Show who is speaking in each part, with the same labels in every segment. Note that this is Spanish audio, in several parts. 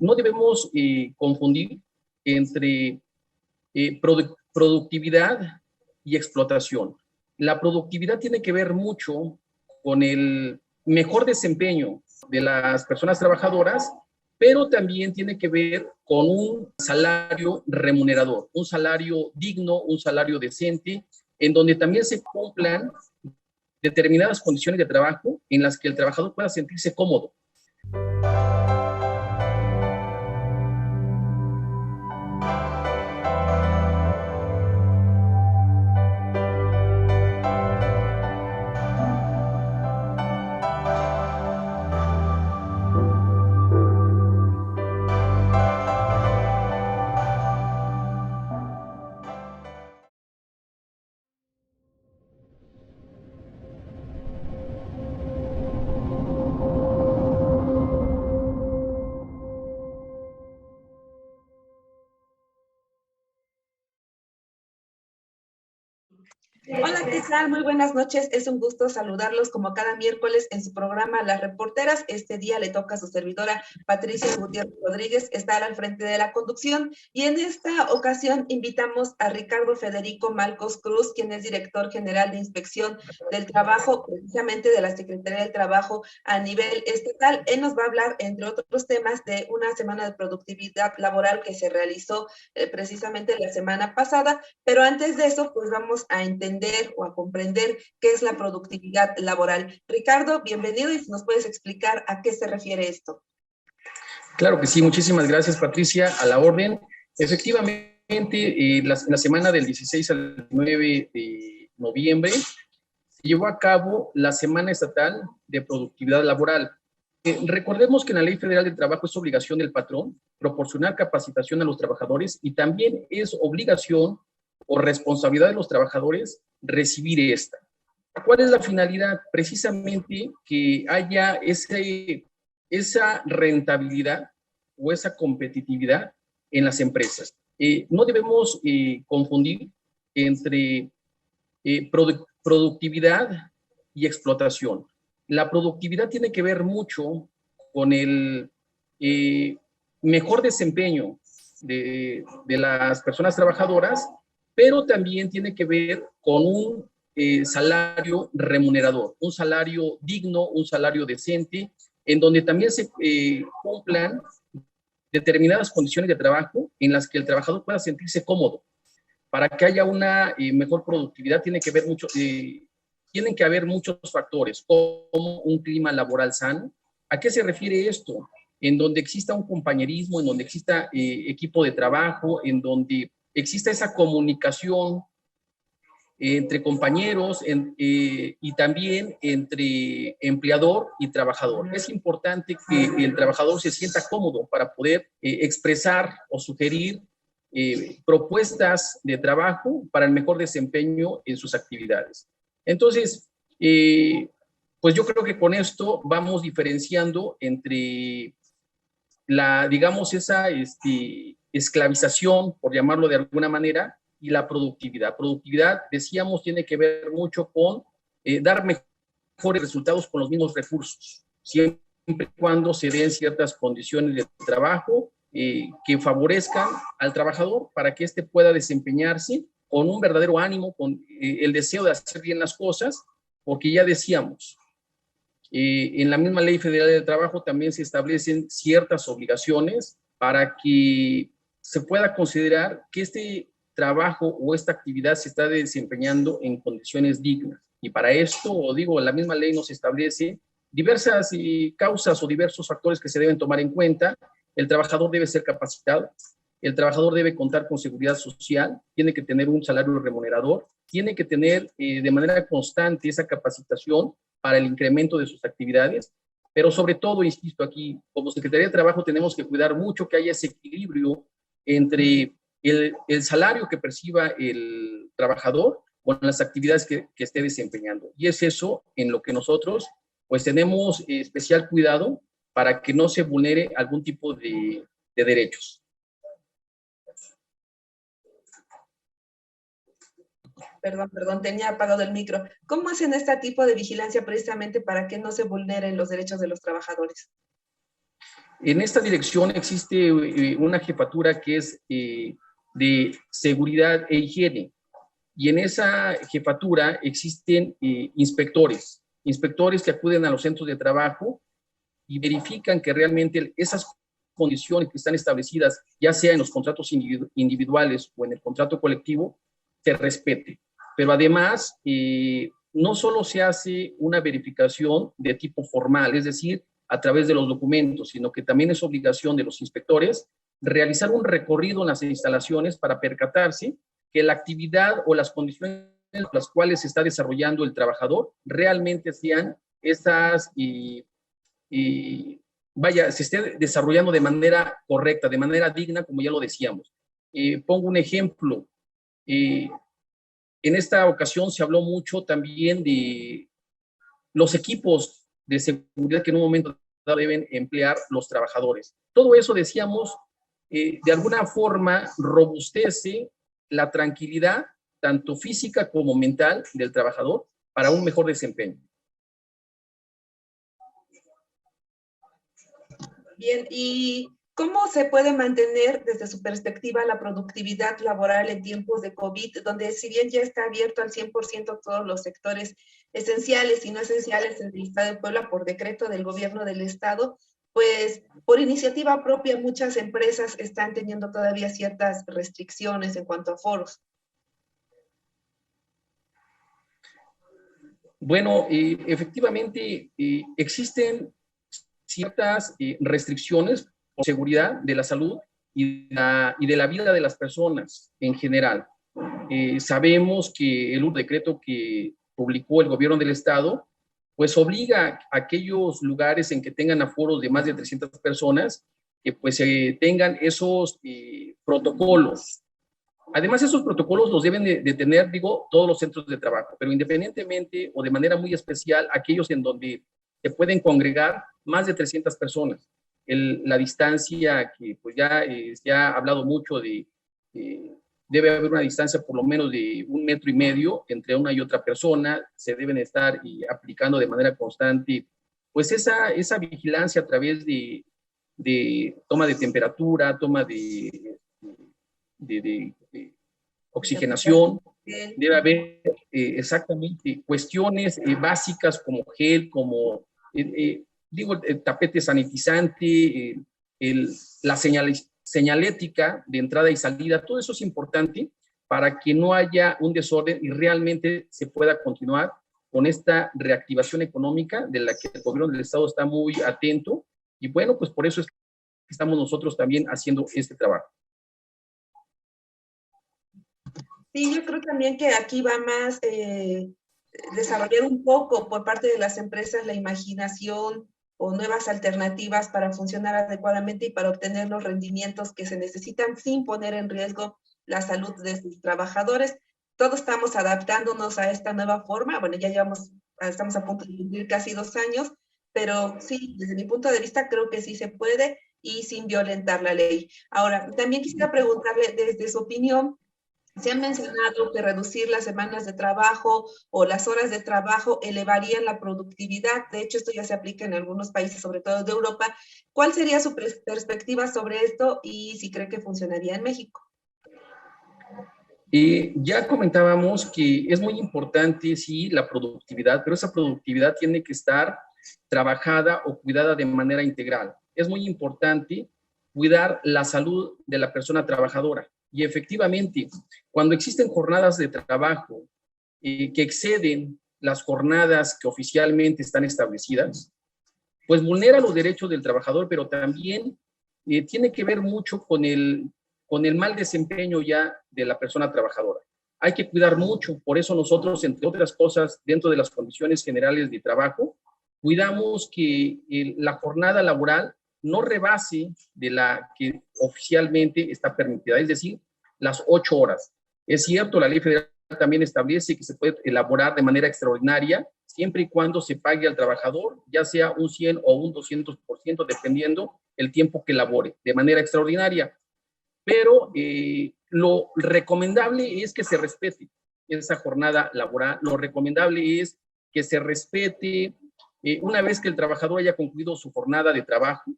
Speaker 1: no debemos confundir entre productividad y explotación. La productividad tiene que ver mucho con el mejor desempeño de las personas trabajadoras, pero también tiene que ver con un salario remunerador, un salario digno, un salario decente, en donde también se cumplan determinadas condiciones de trabajo en las que el trabajador pueda sentirse cómodo.
Speaker 2: Hola, ¿qué tal? Muy buenas noches. Es un gusto saludarlos como cada miércoles en su programa Las Reporteras. Este día le toca a su servidora Patricia Gutiérrez Rodríguez estar al frente de la conducción y en esta ocasión invitamos a Ricardo Federico Malcos Cruz, quien es director general de Inspección del Trabajo, precisamente de la Secretaría del Trabajo a nivel estatal. Él nos va a hablar, entre otros temas, de una semana de productividad laboral que se realizó precisamente la semana pasada, pero antes de eso, pues vamos a entender o a comprender qué es la productividad laboral. Ricardo, bienvenido y nos puedes explicar a qué se refiere esto.
Speaker 1: Claro que sí, muchísimas gracias, Patricia, a la orden. Efectivamente, la semana del 16 al 9 de noviembre se llevó a cabo la Semana Estatal de Productividad Laboral. Recordemos que en la Ley Federal del Trabajo es obligación del patrón proporcionar capacitación a los trabajadores y también es obligación o responsabilidad de los trabajadores recibir esta. ¿Cuál es la finalidad? Precisamente que haya esa rentabilidad o esa competitividad en las empresas. No debemos confundir entre productividad y explotación. La productividad tiene que ver mucho con el mejor desempeño de las personas trabajadoras, pero también tiene que ver con un salario remunerador, un salario digno, un salario decente, en donde también se cumplan determinadas condiciones de trabajo en las que el trabajador pueda sentirse cómodo. Para que haya una mejor productividad tienen que haber muchos factores, como un clima laboral sano. ¿A qué se refiere esto? En donde exista un compañerismo, en donde exista equipo de trabajo, en donde exista esa comunicación entre compañeros y también entre empleador y trabajador. Es importante que el trabajador se sienta cómodo para poder expresar o sugerir propuestas de trabajo para el mejor desempeño en sus actividades. Entonces, pues yo creo que con esto vamos diferenciando entre digamos, esa esclavización, por llamarlo de alguna manera, y la productividad. Productividad, decíamos, tiene que ver mucho con dar mejores resultados con los mismos recursos, siempre y cuando se den ciertas condiciones de trabajo que favorezcan al trabajador para que éste pueda desempeñarse con un verdadero ánimo, con el deseo de hacer bien las cosas, porque ya decíamos, en la misma Ley Federal del Trabajo también se establecen ciertas obligaciones para que se pueda considerar que este trabajo o esta actividad se está desempeñando en condiciones dignas. Y para esto, digo, la misma ley nos establece diversas causas o diversos factores que se deben tomar en cuenta. El trabajador debe ser capacitado, el trabajador debe contar con seguridad social, tiene que tener un salario remunerador, tiene que tener de manera constante esa capacitación para el incremento de sus actividades, pero sobre todo, insisto aquí, como Secretaría de Trabajo tenemos que cuidar mucho que haya ese equilibrio entre el salario que perciba el trabajador con las actividades que esté desempeñando. Y es eso en lo que nosotros pues tenemos especial cuidado para que no se vulnere algún tipo de derechos.
Speaker 2: Perdón, tenía apagado el micro. ¿Cómo hacen este tipo de vigilancia precisamente para que no se vulneren los derechos de los trabajadores?
Speaker 1: En esta dirección existe una jefatura que es de seguridad e higiene, y en esa jefatura existen inspectores que acuden a los centros de trabajo y verifican que realmente esas condiciones que están establecidas, ya sea en los contratos individuales o en el contrato colectivo, se respete. Pero además, no solo se hace una verificación de tipo formal, es decir, a través de los documentos, sino que también es obligación de los inspectores realizar un recorrido en las instalaciones para percatarse que la actividad o las condiciones en las cuales se está desarrollando el trabajador realmente sean esas vaya, se esté desarrollando de manera correcta, de manera digna, como ya lo decíamos. Pongo un ejemplo. En esta ocasión se habló mucho también de los equipos de seguridad que en un momento deben emplear los trabajadores. Todo eso, decíamos, de alguna forma robustece la tranquilidad, tanto física como mental, del trabajador para un mejor desempeño.
Speaker 2: Bien, ¿y cómo se puede mantener desde su perspectiva la productividad laboral en tiempos de COVID, donde si bien ya está abierto al 100% todos los sectores esenciales y no esenciales en el Estado de Puebla por decreto del gobierno del Estado, pues por iniciativa propia muchas empresas están teniendo todavía ciertas restricciones en cuanto a foros?
Speaker 1: Bueno, efectivamente existen ciertas restricciones por seguridad de la salud y de la vida de las personas en general. Sabemos que el decreto que publicó el gobierno del estado, pues obliga a aquellos lugares en que tengan aforos de más de 300 personas, que pues tengan esos protocolos. Además, esos protocolos los deben de tener, digo, todos los centros de trabajo, pero independientemente o de manera muy especial, aquellos en donde se pueden congregar más de 300 personas. La distancia que pues ya se ha hablado mucho de, debe haber una distancia por lo menos de 1,5 metros entre una y otra persona, se deben estar aplicando de manera constante, pues esa vigilancia a través de toma de temperatura, toma de oxigenación, debe haber exactamente cuestiones básicas como gel, como, digo, el tapete sanitizante, la señalética de entrada y salida, todo eso es importante para que no haya un desorden y realmente se pueda continuar con esta reactivación económica de la que el gobierno del Estado está muy atento, y bueno, pues por eso es que estamos nosotros también haciendo este trabajo.
Speaker 2: Sí, yo creo también que aquí va más desarrollar un poco por parte de las empresas la imaginación o nuevas alternativas para funcionar adecuadamente y para obtener los rendimientos que se necesitan sin poner en riesgo la salud de sus trabajadores. Todos estamos adaptándonos a esta nueva forma. Bueno, ya estamos a punto de cumplir casi 2 años, pero sí, desde mi punto de vista creo que sí se puede y sin violentar la ley. Ahora, también quisiera preguntarle desde su opinión, se ha mencionado que reducir las semanas de trabajo o las horas de trabajo elevarían la productividad. De hecho, esto ya se aplica en algunos países, sobre todo de Europa. ¿Cuál sería su perspectiva sobre esto y si cree que funcionaría en México?
Speaker 1: Ya comentábamos que es muy importante, sí, la productividad, pero esa productividad tiene que estar trabajada o cuidada de manera integral. Es muy importante cuidar la salud de la persona trabajadora. Y efectivamente, cuando existen jornadas de trabajo que exceden las jornadas que oficialmente están establecidas, pues vulnera los derechos del trabajador, pero también tiene que ver mucho con el mal desempeño ya de la persona trabajadora. Hay que cuidar mucho, por eso nosotros, entre otras cosas, dentro de las condiciones generales de trabajo, cuidamos que la jornada laboral no rebase de la que oficialmente está permitida, es decir, las 8 horas. Es cierto, la ley federal también establece que se puede elaborar de manera extraordinaria, siempre y cuando se pague al trabajador, ya sea un 100 o un 200%, dependiendo el tiempo que labore, de manera extraordinaria. Pero lo recomendable es que se respete esa jornada laboral, lo recomendable es que se respete una vez que el trabajador haya concluido su jornada de trabajo,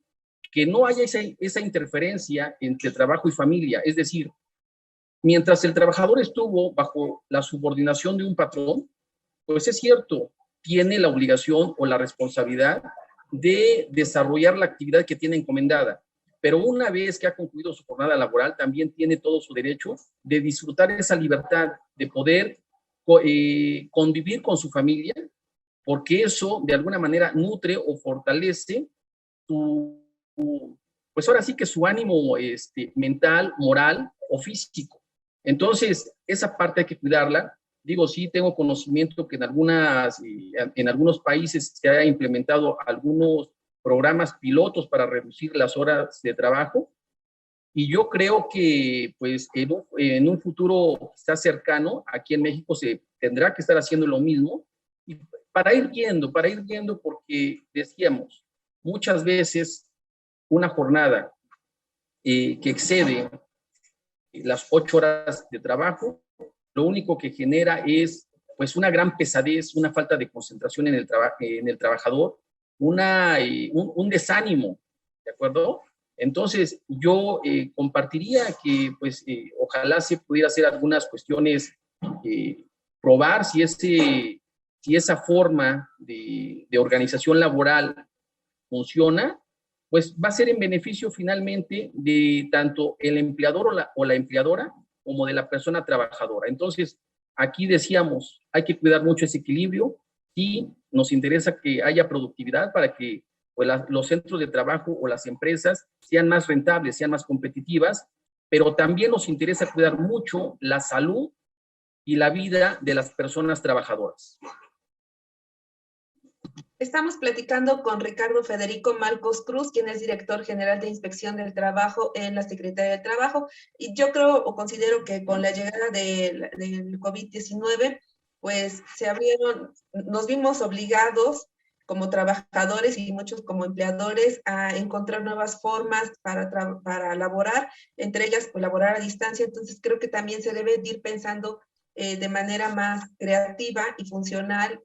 Speaker 1: que no haya esa interferencia entre trabajo y familia. Es decir, mientras el trabajador estuvo bajo la subordinación de un patrón, pues es cierto, tiene la obligación o la responsabilidad de desarrollar la actividad que tiene encomendada. Pero una vez que ha concluido su jornada laboral, también tiene todo su derecho de disfrutar esa libertad, de poder convivir con su familia, porque eso de alguna manera nutre o fortalece pues ahora sí que su ánimo mental, moral o físico. Entonces, esa parte hay que cuidarla. Digo, sí tengo conocimiento que en algunos países se ha implementado algunos programas pilotos para reducir las horas de trabajo, y yo creo que pues en un futuro quizás cercano, aquí en México se tendrá que estar haciendo lo mismo, y para ir viendo, porque decíamos, muchas veces una jornada que excede las 8 horas de trabajo, lo único que genera es pues una gran pesadez, una falta de concentración en el trabajador, un desánimo, ¿de acuerdo? Entonces, yo compartiría que, pues, ojalá se pudiera hacer algunas cuestiones, probar si esa forma de organización laboral funciona, pues va a ser en beneficio finalmente de tanto el empleador o la empleadora como de la persona trabajadora. Entonces, aquí decíamos, hay que cuidar mucho ese equilibrio y nos interesa que haya productividad para que pues, los centros de trabajo o las empresas sean más rentables, sean más competitivas, pero también nos interesa cuidar mucho la salud y la vida de las personas trabajadoras.
Speaker 2: Estamos platicando con Ricardo Federico Marcos Cruz, quien es director general de Inspección del Trabajo en la Secretaría del Trabajo. Y yo creo o considero que con la llegada del COVID-19, pues nos vimos obligados como trabajadores y muchos como empleadores a encontrar nuevas formas para laborar, entre ellas pues, laborar a distancia. Entonces creo que también se debe ir pensando de manera más creativa y funcional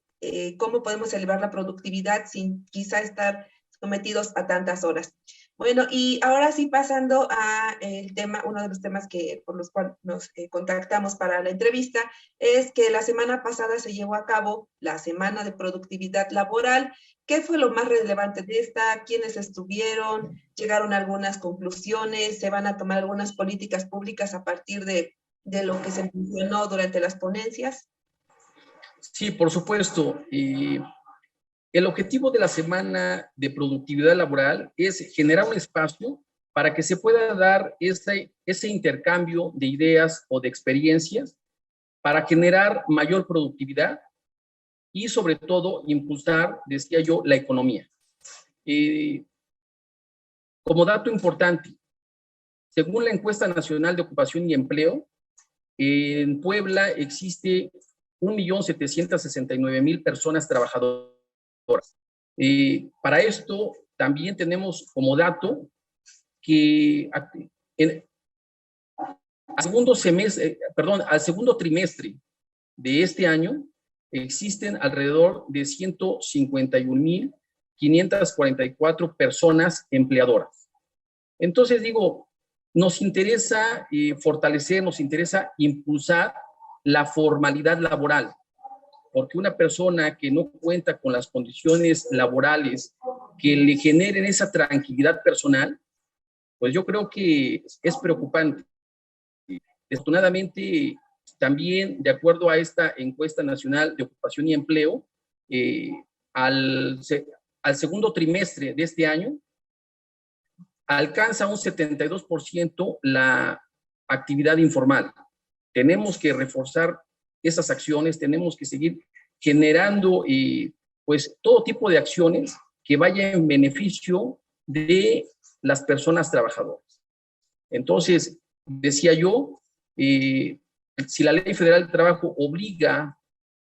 Speaker 2: cómo podemos elevar la productividad sin quizá estar sometidos a tantas horas. Bueno, y ahora sí pasando a el tema, uno de los temas por los cuales nos contactamos para la entrevista, es que la semana pasada se llevó a cabo la Semana de Productividad Laboral. ¿Qué fue lo más relevante de esta? ¿Quiénes estuvieron? ¿Llegaron a algunas conclusiones? ¿Se van a tomar algunas políticas públicas a partir de lo que se mencionó durante las ponencias?
Speaker 1: Sí, por supuesto. El objetivo de la Semana de Productividad Laboral es generar un espacio para que se pueda dar ese intercambio de ideas o de experiencias para generar mayor productividad y sobre todo impulsar, decía yo, la economía. Como dato importante, según la Encuesta Nacional de Ocupación y Empleo, en Puebla existe 1.769.000 personas trabajadoras. Para esto también tenemos como dato que al segundo trimestre de este año existen alrededor de 151.544 personas empleadoras. Entonces digo, nos interesa fortalecer, nos interesa impulsar la formalidad laboral, porque una persona que no cuenta con las condiciones laborales que le generen esa tranquilidad personal, pues yo creo que es preocupante. Desafortunadamente, también de acuerdo a esta encuesta nacional de ocupación y empleo, al segundo trimestre de este año, alcanza un 72% la actividad informal. Tenemos que reforzar esas acciones, tenemos que seguir generando pues todo tipo de acciones que vayan en beneficio de las personas trabajadoras. Entonces, decía yo, si la Ley Federal del Trabajo obliga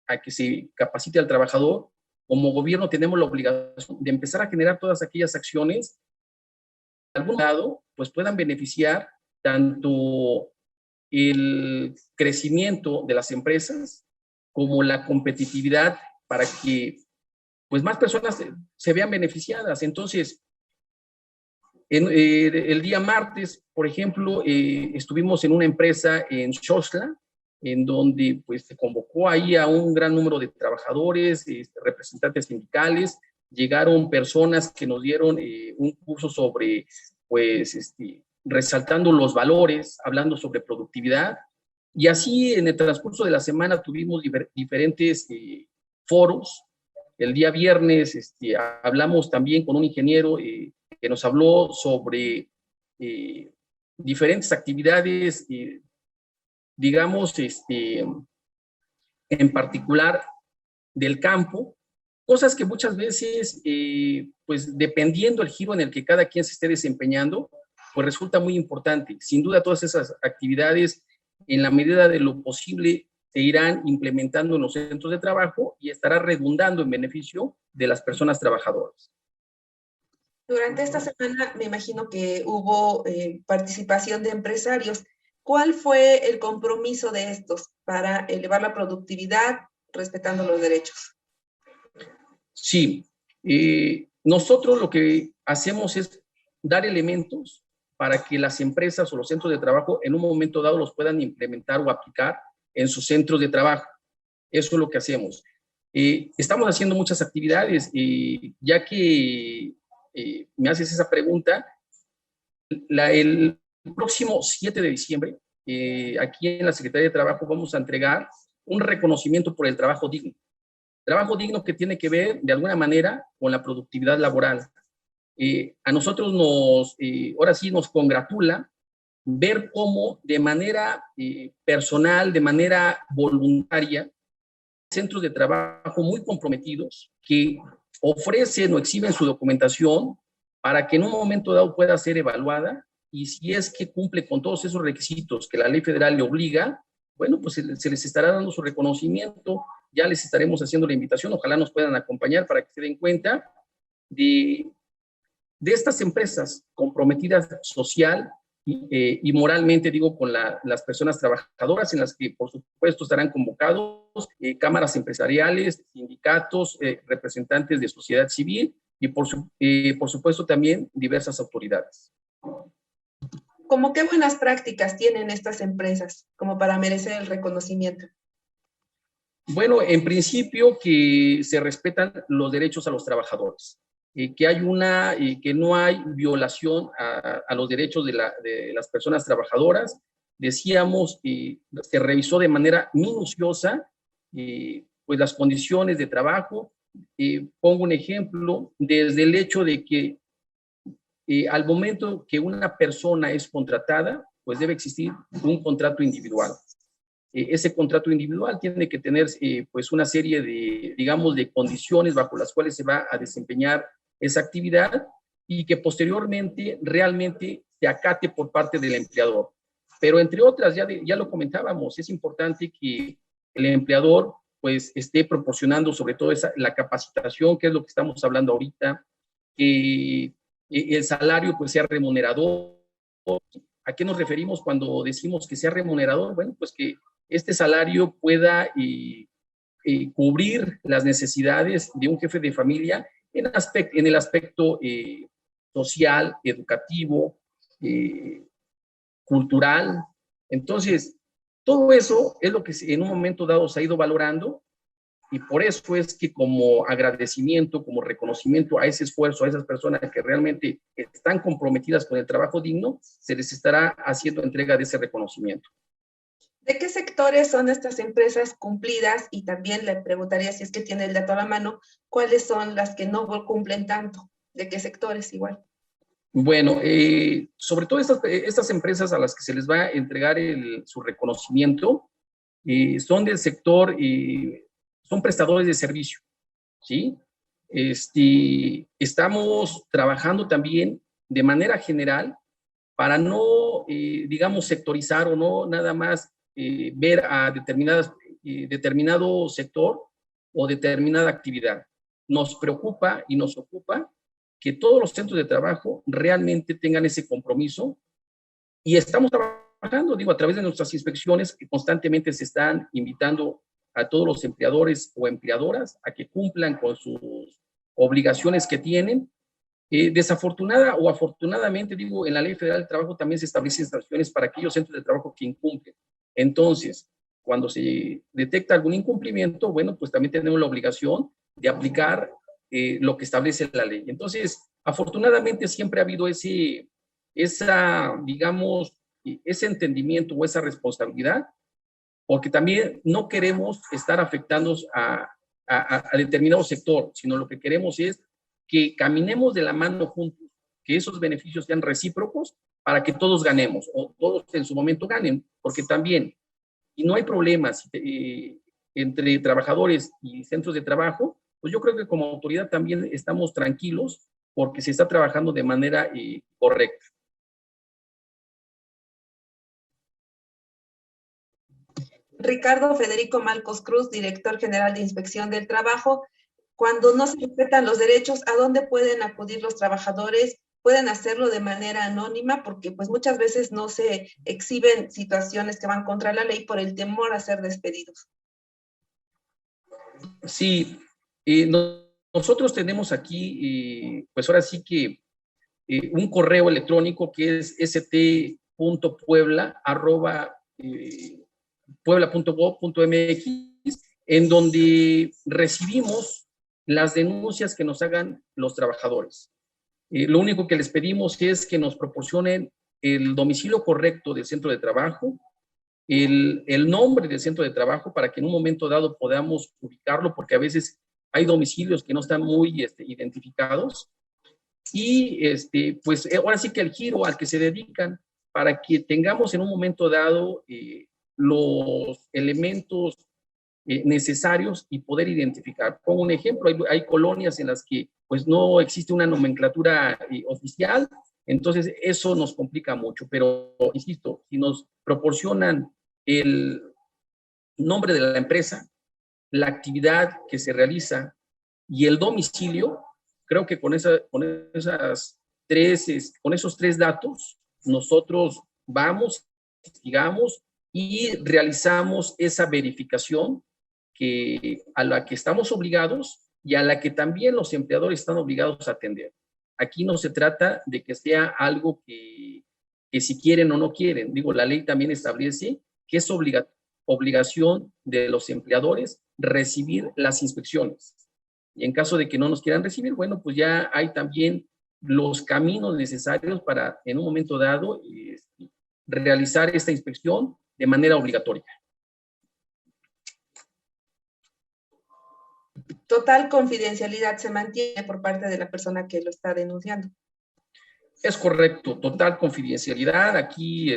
Speaker 1: a que se capacite al trabajador, como gobierno tenemos la obligación de empezar a generar todas aquellas acciones de algún lado, pues puedan beneficiar tanto el crecimiento de las empresas como la competitividad para que pues más personas se vean beneficiadas. Entonces, El día martes, por ejemplo, estuvimos en una empresa en Xochla, en donde pues se convocó ahí a un gran número de trabajadores, representantes sindicales, llegaron personas que nos dieron un curso sobre, pues, resaltando los valores, hablando sobre productividad, y así en el transcurso de la semana tuvimos diferentes foros. El día viernes hablamos también con un ingeniero que nos habló sobre diferentes actividades, digamos, en particular del campo, cosas que muchas veces, pues dependiendo del giro en el que cada quien se esté desempeñando, pues resulta muy importante. Sin duda, todas esas actividades, en la medida de lo posible, se irán implementando en los centros de trabajo y estará redundando en beneficio de las personas trabajadoras.
Speaker 2: Durante esta semana me imagino que hubo participación de empresarios. ¿Cuál fue el compromiso de estos para elevar la productividad respetando los derechos?
Speaker 1: Sí, nosotros lo que hacemos es dar elementos para que las empresas o los centros de trabajo en un momento dado los puedan implementar o aplicar en sus centros de trabajo. Eso es lo que hacemos. Estamos haciendo muchas actividades, ya que me haces esa pregunta. El próximo 7 de diciembre, aquí en la Secretaría de Trabajo vamos a entregar un reconocimiento por el trabajo digno. Trabajo digno que tiene que ver, de alguna manera, con la productividad laboral. A nosotros ahora sí nos congratula ver cómo de manera personal, de manera voluntaria, centros de trabajo muy comprometidos que ofrecen o exhiben su documentación para que en un momento dado pueda ser evaluada, y si es que cumple con todos esos requisitos que la ley federal le obliga, bueno, pues se les estará dando su reconocimiento, ya les estaremos haciendo la invitación, ojalá nos puedan acompañar para que se den cuenta de estas empresas comprometidas social y moralmente, digo, con las personas trabajadoras, en las que por supuesto estarán convocados cámaras empresariales, sindicatos, representantes de sociedad civil y por supuesto también diversas autoridades.
Speaker 2: ¿Cómo qué buenas prácticas tienen estas empresas como para merecer el reconocimiento?
Speaker 1: Bueno, en principio que se respetan los derechos a los trabajadores, que no hay violación a los derechos de las personas trabajadoras. Decíamos que se revisó de manera minuciosa pues las condiciones de trabajo. Pongo un ejemplo, desde el hecho de que al momento que una persona es contratada, pues debe existir un contrato individual. Ese contrato individual tiene que tener pues una serie de, digamos, de condiciones bajo las cuales se va a desempeñar esa actividad y que posteriormente realmente se acate por parte del empleador. Pero entre otras, ya lo comentábamos, es importante que el empleador pues esté proporcionando sobre todo la capacitación, que es lo que estamos hablando ahorita, que el salario pues sea remunerador. ¿A qué nos referimos cuando decimos que sea remunerador? Bueno, pues que este salario pueda cubrir las necesidades de un jefe de familia en el aspecto social, educativo, cultural. Entonces, todo eso es lo que en un momento dado se ha ido valorando, y por eso es que como agradecimiento, como reconocimiento a ese esfuerzo, a esas personas que realmente están comprometidas con el trabajo digno, se les estará haciendo entrega de ese reconocimiento.
Speaker 2: ¿De qué sectores son estas empresas cumplidas? Y también le preguntaría, si es que tiene el dato a la mano, ¿cuáles son las que no cumplen tanto? ¿De qué sectores igual?
Speaker 1: Bueno, sobre todo estas empresas a las que se les va a entregar su reconocimiento son del sector, son prestadores de servicio, ¿sí? Estamos trabajando también de manera general para no, digamos, sectorizar o no nada más ver a determinado sector o determinada actividad. Nos preocupa y nos ocupa que todos los centros de trabajo realmente tengan ese compromiso, y estamos trabajando, digo, a través de nuestras inspecciones que constantemente se están invitando a todos los empleadores o empleadoras a que cumplan con sus obligaciones que tienen, Desafortunada o afortunadamente, digo, en la Ley Federal del Trabajo también se establecen sanciones para aquellos centros de trabajo que incumplen. Entonces, cuando se detecta algún incumplimiento, bueno, pues también tenemos la obligación de aplicar lo que establece la ley. Entonces, afortunadamente siempre ha habido digamos, ese entendimiento o esa responsabilidad, porque también no queremos estar afectando a determinado sector, sino lo que queremos es que caminemos de la mano juntos, que esos beneficios sean recíprocos para que todos ganemos o todos en su momento ganen, porque también, y no hay problemas entre trabajadores y centros de trabajo, pues yo creo que como autoridad también estamos tranquilos porque se está trabajando de manera correcta.
Speaker 2: Ricardo Federico Malcos Cruz, director general de Inspección del Trabajo. Cuando no se respetan los derechos, ¿a dónde pueden acudir los trabajadores? Pueden hacerlo de manera anónima porque pues muchas veces no se exhiben situaciones que van contra la ley por el temor a ser despedidos.
Speaker 1: Sí, nosotros tenemos aquí, pues ahora sí que un correo electrónico que es st.puebla@puebla.gov.mx, en donde recibimos las denuncias que nos hagan los trabajadores. Lo único que les pedimos es que nos proporcionen el domicilio correcto del centro de trabajo, el nombre del centro de trabajo para que en un momento dado podamos ubicarlo, porque a veces hay domicilios que no están muy identificados. Y pues ahora sí que el giro al que se dedican para que tengamos en un momento dado los elementos necesarios y poder identificar. Pongo un ejemplo, hay colonias en las que pues no existe una nomenclatura oficial, entonces eso nos complica mucho, pero insisto, si nos proporcionan el nombre de la empresa, la actividad que se realiza y el domicilio, creo que con esos tres datos, nosotros vamos, investigamos y realizamos esa verificación a la que estamos obligados y a la que también los empleadores están obligados a atender. Aquí no se trata de que sea algo que si quieren o no quieren. Digo, la ley también establece que es obligación de los empleadores recibir las inspecciones. Y en caso de que no nos quieran recibir, bueno, pues ya hay también los caminos necesarios para, en un momento dado, realizar esta inspección de manera obligatoria.
Speaker 2: Total confidencialidad se mantiene por parte de la persona que lo está denunciando.
Speaker 1: Es correcto, total confidencialidad. Aquí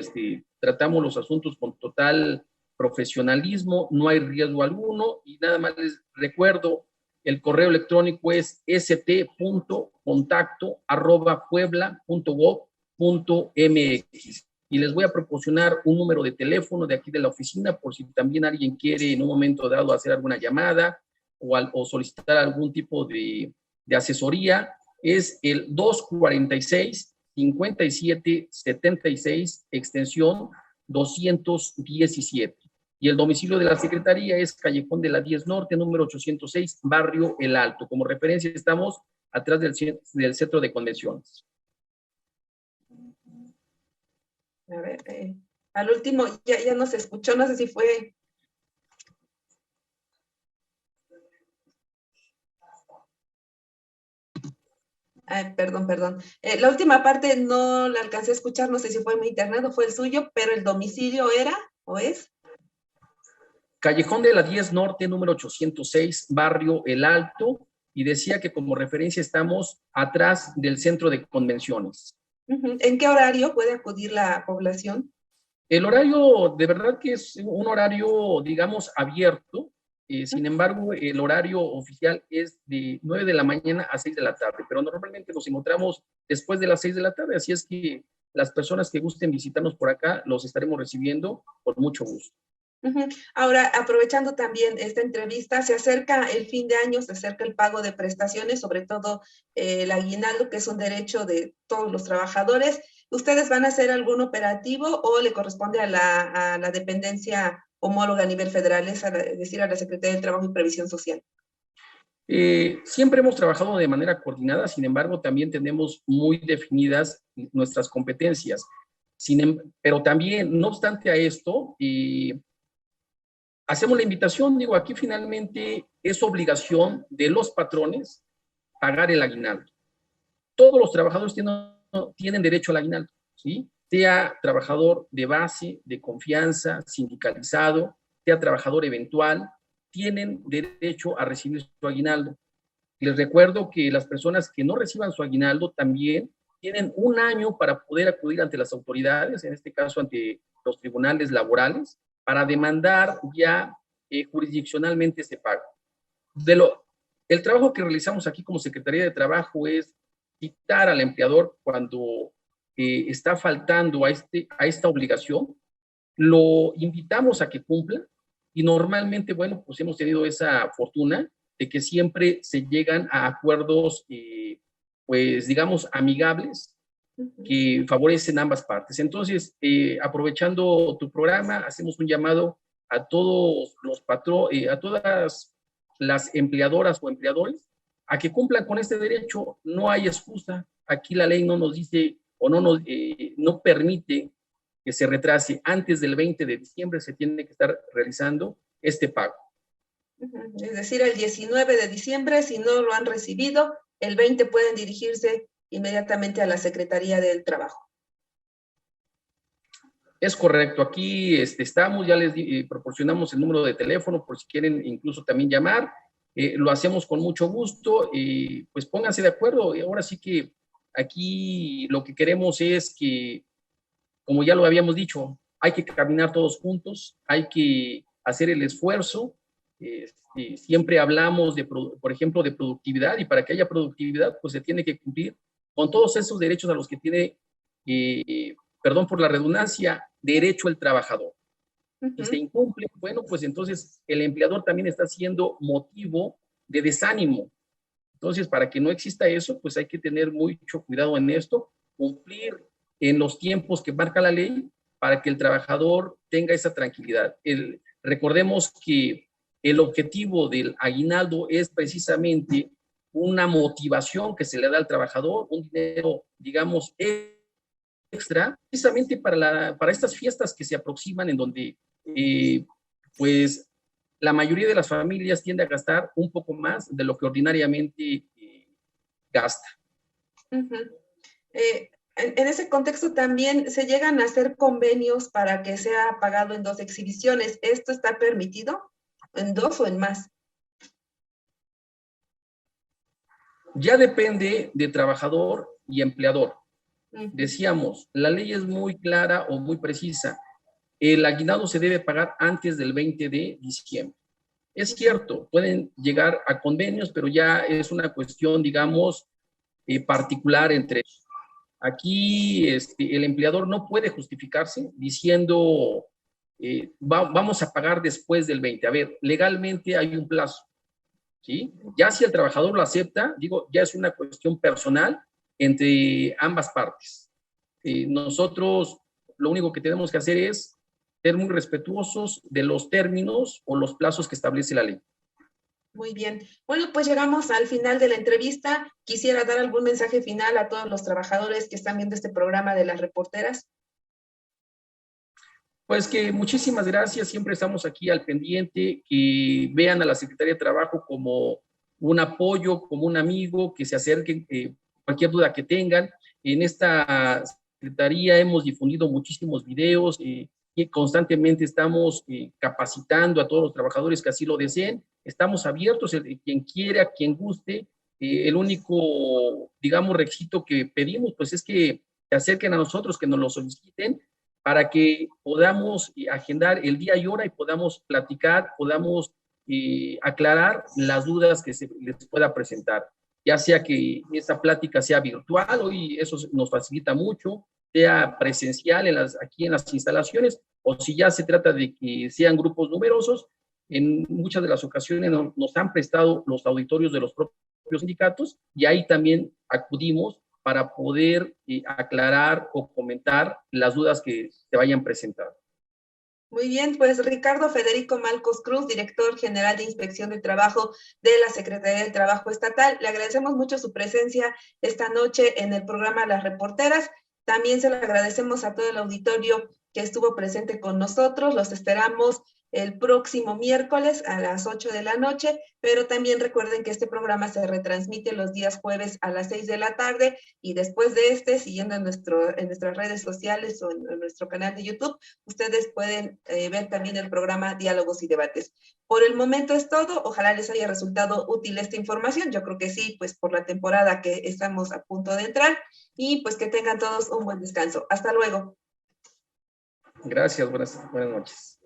Speaker 1: tratamos los asuntos con total profesionalismo, no hay riesgo alguno y nada más les recuerdo, el correo electrónico es st.contacto@puebla.gov.mx y les voy a proporcionar un número de teléfono de aquí de la oficina por si también alguien quiere en un momento dado hacer alguna llamada o solicitar algún tipo de asesoría. Es el 246-5776, extensión 217. Y el domicilio de la Secretaría es Callejón de la 10 Norte, número 806, Barrio El Alto. Como referencia estamos atrás del Centro de Convenciones.
Speaker 2: A ver, al último ya no se escuchó, no sé si fue... Ay, perdón. La última parte no la alcancé a escuchar, no sé si fue mi internet o fue el suyo, pero el domicilio era o es...
Speaker 1: Callejón de la 10 Norte, número 806, Barrio El Alto, y decía que como referencia estamos atrás del Centro de Convenciones.
Speaker 2: ¿En qué horario puede acudir la población?
Speaker 1: El horario, de verdad que es un horario, digamos, abierto. Sin embargo, el horario oficial es de 9 de la mañana a 6 de la tarde, pero normalmente nos encontramos después de las 6 de la tarde, así es que las personas que gusten visitarnos por acá los estaremos recibiendo con mucho gusto.
Speaker 2: Ahora, aprovechando también esta entrevista, se acerca el fin de año, se acerca el pago de prestaciones, sobre todo el aguinaldo, que es un derecho de todos los trabajadores. ¿Ustedes van a hacer algún operativo o le corresponde a la dependencia homóloga a nivel federal, es decir, a la Secretaría del Trabajo y Previsión Social?
Speaker 1: Siempre hemos trabajado de manera coordinada, sin embargo, también tenemos muy definidas nuestras competencias. Pero también, no obstante a esto, hacemos la invitación, digo, aquí finalmente es obligación de los patrones pagar el aguinaldo. Todos los trabajadores tienen derecho al aguinaldo, ¿sí? Sea trabajador de base, de confianza, sindicalizado, sea trabajador eventual, tienen derecho a recibir su aguinaldo. Les recuerdo que las personas que no reciban su aguinaldo también tienen un año para poder acudir ante las autoridades, en este caso ante los tribunales laborales, para demandar ya jurisdiccionalmente ese pago. El trabajo que realizamos aquí como Secretaría de Trabajo es quitar al empleador cuando está faltando a esta obligación, lo invitamos a que cumpla y normalmente, bueno, pues hemos tenido esa fortuna de que siempre se llegan a acuerdos, pues digamos, amigables que favorecen ambas partes. Entonces, aprovechando tu programa, hacemos un llamado a todos los a todas las empleadoras o empleadores a que cumplan con este derecho. No hay excusa. Aquí la ley no nos dice o no permite que se retrase. Antes del 20 de diciembre se tiene que estar realizando este pago.
Speaker 2: Es decir, el 19 de diciembre, si no lo han recibido, el 20 pueden dirigirse inmediatamente a la Secretaría del Trabajo.
Speaker 1: Es correcto, aquí estamos, ya les proporcionamos el número de teléfono por si quieren incluso también llamar, lo hacemos con mucho gusto, pues pónganse de acuerdo. Ahora sí que aquí lo que queremos es que, como ya lo habíamos dicho, hay que caminar todos juntos, hay que hacer el esfuerzo. Siempre hablamos, por ejemplo, de productividad, y para que haya productividad, pues se tiene que cumplir con todos esos derechos a los que tiene, perdón por la redundancia, derecho el trabajador. Y se incumple, bueno, pues entonces el empleador también está siendo motivo de desánimo. Entonces, para que no exista eso, pues hay que tener mucho cuidado en esto, cumplir en los tiempos que marca la ley para que el trabajador tenga esa tranquilidad. Recordemos que el objetivo del aguinaldo es precisamente una motivación que se le da al trabajador, un dinero, digamos, extra, precisamente para estas fiestas que se aproximan, en donde pues la mayoría de las familias tiende a gastar un poco más de lo que ordinariamente gasta.
Speaker 2: En ese contexto también se llegan a hacer convenios para que sea pagado en 2 exhibiciones. ¿Esto está permitido en 2 o en más?
Speaker 1: Ya depende de trabajador y empleador. Decíamos, la ley es muy clara o muy precisa. El aguinaldo se debe pagar antes del 20 de diciembre. Es cierto, pueden llegar a convenios, pero ya es una cuestión, digamos, particular entre ellos. Aquí el empleador no puede justificarse diciendo, vamos a pagar después del 20. A ver, legalmente hay un plazo, ¿sí? Ya si el trabajador lo acepta, digo, ya es una cuestión personal entre ambas partes. Nosotros lo único que tenemos que hacer es ser muy respetuosos de los términos o los plazos que establece la ley.
Speaker 2: Muy bien. Bueno, pues llegamos al final de la entrevista. Quisiera dar algún mensaje final a todos los trabajadores que están viendo este programa de las reporteras.
Speaker 1: Pues que muchísimas gracias, siempre estamos aquí al pendiente, que vean a la Secretaría de Trabajo como un apoyo, como un amigo, que se acerquen, cualquier duda que tengan. En esta Secretaría hemos difundido muchísimos videos, y constantemente estamos capacitando a todos los trabajadores que así lo deseen. Estamos abiertos, quien quiera, quien guste. El único, digamos, requisito que pedimos, pues es que se acerquen a nosotros, que nos lo soliciten, para que podamos agendar el día y hora y podamos platicar, podamos aclarar las dudas que se les pueda presentar. Ya sea que esa plática sea virtual, hoy eso nos facilita mucho, sea presencial aquí en las instalaciones, o si ya se trata de que sean grupos numerosos, en muchas de las ocasiones nos han prestado los auditorios de los propios sindicatos, y ahí también acudimos para poder aclarar o comentar las dudas que se vayan presentando.
Speaker 2: Muy bien, pues Ricardo Federico Malcos Cruz, director general de Inspección de Trabajo de la Secretaría del Trabajo Estatal. Le agradecemos mucho su presencia esta noche en el programa Las Reporteras. También se lo agradecemos a todo el auditorio que estuvo presente con nosotros. Los esperamos el próximo miércoles a las 8 de la noche, pero también recuerden que este programa se retransmite los días jueves a las 6 de la tarde y después de siguiendo en nuestras redes sociales o en nuestro canal de YouTube, ustedes pueden ver también el programa Diálogos y Debates. Por el momento es todo. Ojalá les haya resultado útil esta información. Yo creo que sí, pues por la temporada que estamos a punto de entrar. Y pues que tengan todos un buen descanso. Hasta luego.
Speaker 1: Gracias, buenas noches.